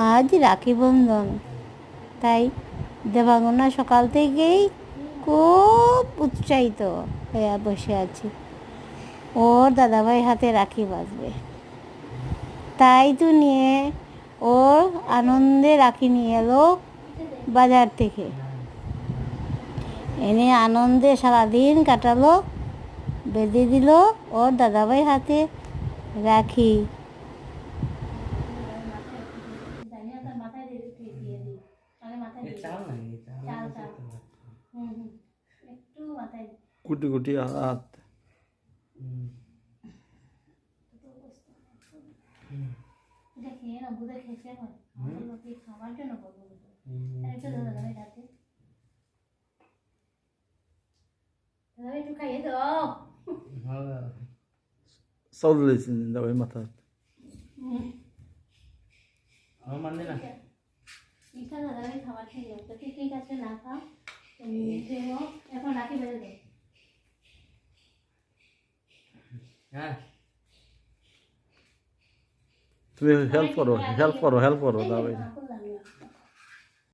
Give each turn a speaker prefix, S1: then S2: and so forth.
S1: আজ রাখি বন্ধন, তাই দেবাঙ্গনা সকাল থেকেই খুব উৎসাহিত হয়ে বসে আছে। ওর দাদাভাই হাতে রাখি বাঁধবে, তাই তো নিয়ে ওর আনন্দে রাখি নিয়ে এলো বাজার থেকে। এনে আনন্দে সারাদিন কাটালো, বেঁধে দিল ওর দাদাভাই হাতে রাখি।
S2: কুটি কুটি হাত চাউল দিয়েছেন দাবাই মাথা
S3: আমার মানে না
S1: খাবার খেয়ে ঠিক আছে, না খাও এখন রাখি বেঁধে দেয়।
S3: হ্যাঁ
S2: তুমি হেল্প করো দাবাই।